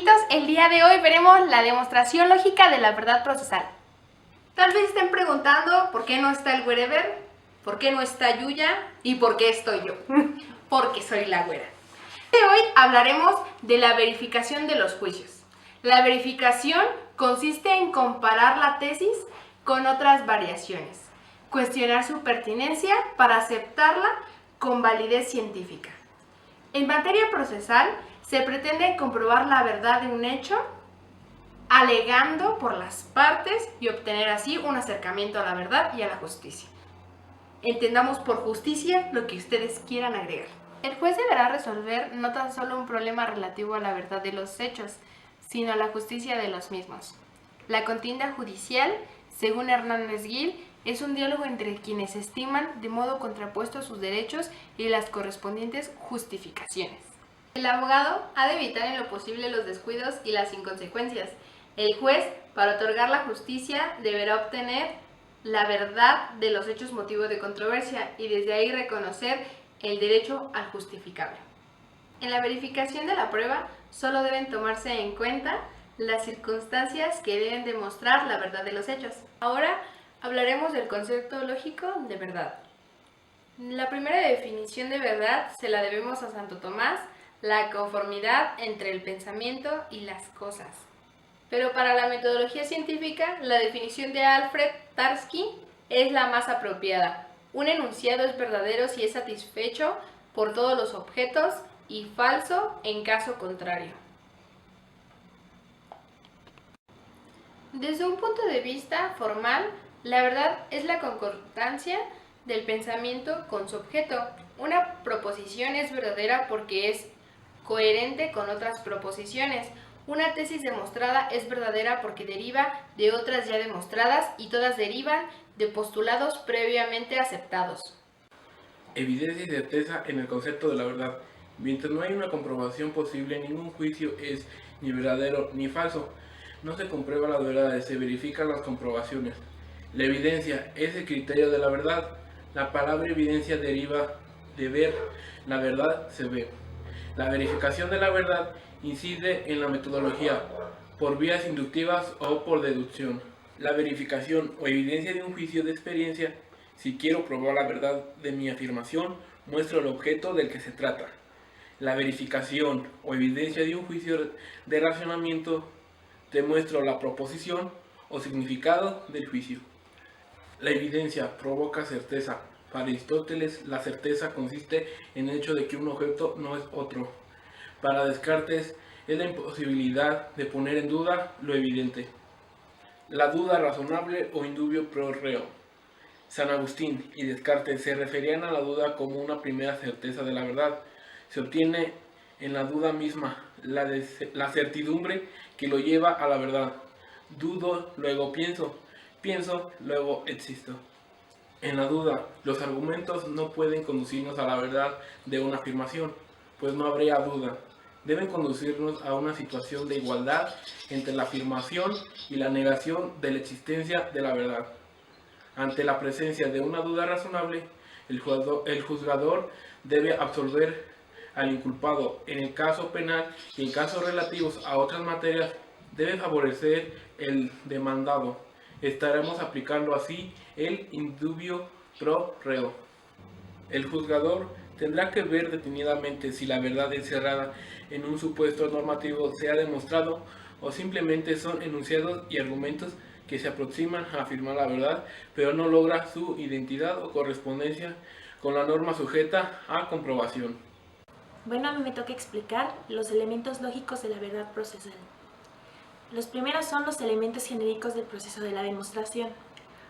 amiguitos, el día de hoy veremos la demostración lógica de la verdad procesal. Tal vez estén preguntando por qué no está el wherever, por qué no está Yuya y por qué estoy yo. Porque soy la güera. Hoy hablaremos de la verificación de los juicios. La verificación consiste en comparar la tesis con otras variaciones, cuestionar su pertinencia para aceptarla con validez científica. En materia procesal, se pretende comprobar la verdad de un hecho, alegando por las partes y obtener así un acercamiento a la verdad y a la justicia. Entendamos por justicia lo que ustedes quieran agregar. El juez deberá resolver no tan solo un problema relativo a la verdad de los hechos, sino a la justicia de los mismos. La contienda judicial, según Hernández Gil, es un diálogo entre quienes estiman de modo contrapuesto sus derechos y las correspondientes justificaciones. El abogado ha de evitar en lo posible los descuidos y las inconsecuencias. El juez, para otorgar la justicia, deberá obtener la verdad de los hechos motivo de controversia y desde ahí reconocer el derecho al justificable. En la verificación de la prueba solo deben tomarse en cuenta las circunstancias que deben demostrar la verdad de los hechos. Ahora hablaremos del concepto lógico de verdad. La primera definición de verdad se la debemos a Santo Tomás, la conformidad entre el pensamiento y las cosas. Pero para la metodología científica, la definición de Alfred Tarski es la más apropiada. Un enunciado es verdadero si es satisfecho por todos los objetos y falso en caso contrario. Desde un punto de vista formal, la verdad es la concordancia del pensamiento con su objeto. Una proposición es verdadera porque es coherente con otras proposiciones. Una tesis demostrada es verdadera porque deriva de otras ya demostradas y todas derivan de postulados previamente aceptados. Evidencia y certeza en el concepto de la verdad. Mientras no hay una comprobación posible, ningún juicio es ni verdadero ni falso. No se comprueba las verdades, se verifican las comprobaciones. La evidencia es el criterio de la verdad. La palabra evidencia deriva de ver, la verdad se ve. La verificación de la verdad incide en la metodología, por vías inductivas o por deducción. La verificación o evidencia de un juicio de experiencia, si quiero probar la verdad de mi afirmación, muestro el objeto del que se trata. La verificación o evidencia de un juicio de razonamiento, demuestro la proposición o significado del juicio. La evidencia provoca certeza. Para Aristóteles, la certeza consiste en el hecho de que un objeto no es otro. Para Descartes, es la imposibilidad de poner en duda lo evidente. La duda razonable o indubio pro reo. San Agustín y Descartes se referían a la duda como una primera certeza de la verdad. Se obtiene en la duda misma la certidumbre que lo lleva a la verdad. Dudo, luego pienso. Pienso, luego existo. En la duda, los argumentos no pueden conducirnos a la verdad de una afirmación, pues no habría duda. Deben conducirnos a una situación de igualdad entre la afirmación y la negación de la existencia de la verdad. Ante la presencia de una duda razonable, el juzgador debe absolver al inculpado. En el caso penal y en casos relativos a otras materias, debe favorecer el demandado. Estaremos aplicando así el indubio pro reo. El juzgador tendrá que ver detenidamente si la verdad encerrada en un supuesto normativo se ha demostrado o simplemente son enunciados y argumentos que se aproximan a afirmar la verdad, pero no logra su identidad o correspondencia con la norma sujeta a comprobación. Bueno, a mí me toca explicar los elementos lógicos de la verdad procesal. Los primeros son los elementos genéricos del proceso de la demostración.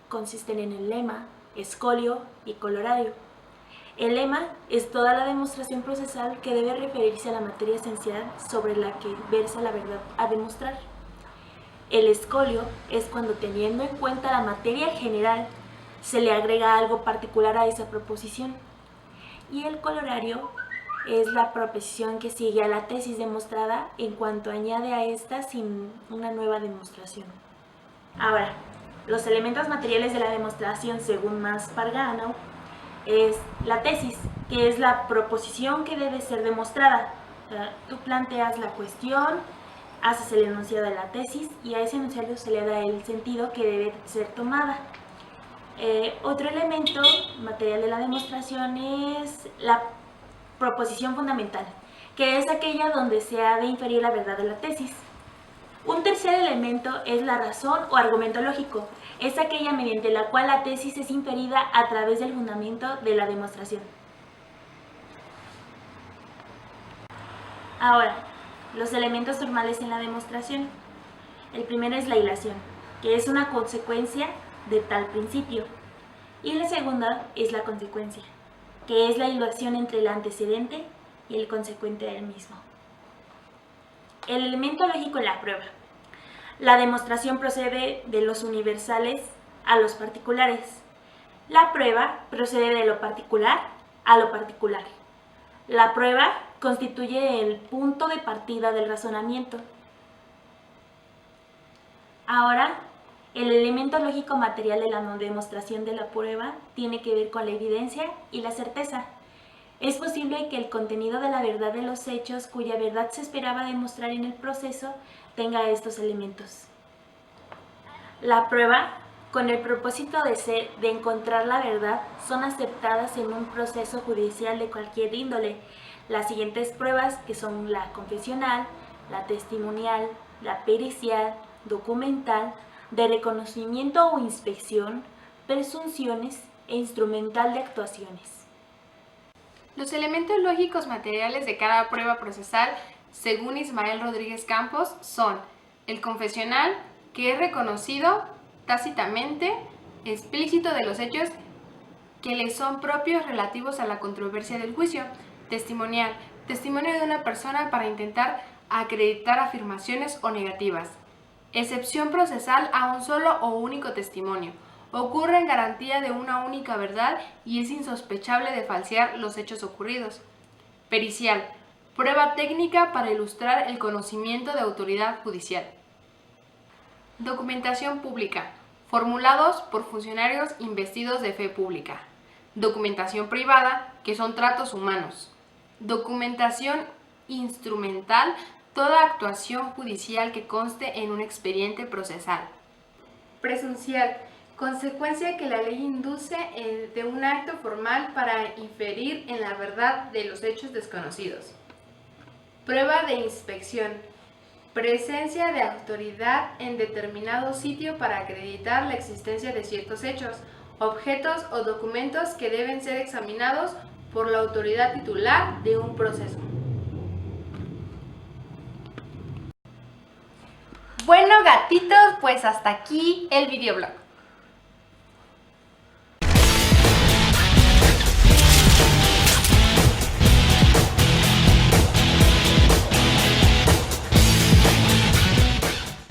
Consisten en el lema, escolio y colorario. El lema es toda la demostración procesal que debe referirse a la materia esencial sobre la que versa la verdad a demostrar. El escolio es cuando, teniendo en cuenta la materia general, se le agrega algo particular a esa proposición. Y el colorario es la proposición que sigue a la tesis demostrada en cuanto añade a esta sin una nueva demostración. Ahora, los elementos materiales de la demostración, según Mas Parganov, es la tesis, que es la proposición que debe ser demostrada. Tú planteas la cuestión, haces el enunciado de la tesis y a ese enunciado se le da el sentido que debe ser tomada. Otro elemento material de la demostración es la proposición fundamental, que es aquella donde se ha de inferir la verdad de la tesis. Un tercer elemento es la razón o argumento lógico, es aquella mediante la cual la tesis es inferida a través del fundamento de la demostración. Ahora, los elementos formales en la demostración. El primero es la hilación, que es una consecuencia de tal principio. Y la segunda es la consecuencia, que es la hilación entre el antecedente y el consecuente del mismo. El elemento lógico en la prueba. La demostración procede de los universales a los particulares. La prueba procede de lo particular a lo particular. La prueba constituye el punto de partida del razonamiento. Ahora, el elemento lógico material de la demostración de la prueba tiene que ver con la evidencia y la certeza. Es posible que el contenido de la verdad de los hechos, cuya verdad se esperaba demostrar en el proceso, tenga estos elementos. La prueba, con el propósito de encontrar la verdad, son aceptadas en un proceso judicial de cualquier índole. Las siguientes pruebas, que son la confesional, la testimonial, la pericial, documental, de reconocimiento o inspección, presunciones e instrumental de actuaciones. Los elementos lógicos materiales de cada prueba procesal, según Ismael Rodríguez Campos, son el confesional, que es reconocido tácitamente, explícito de los hechos que le son propios relativos a la controversia del juicio; testimonial, testimonio de una persona para intentar acreditar afirmaciones o negativas; excepción procesal a un solo o único testimonio. Ocurre en garantía de una única verdad y es insospechable de falsear los hechos ocurridos. Pericial, prueba técnica para ilustrar el conocimiento de autoridad judicial. Documentación pública, formulados por funcionarios investidos de fe pública. Documentación privada, que son tratos humanos. Documentación instrumental, toda actuación judicial que conste en un expediente procesal. Presuncial, consecuencia que la ley induce de un acto formal para inferir en la verdad de los hechos desconocidos. Prueba de inspección, presencia de autoridad en determinado sitio para acreditar la existencia de ciertos hechos, objetos o documentos que deben ser examinados por la autoridad titular de un proceso. Bueno, gatitos, pues hasta aquí el videoblog.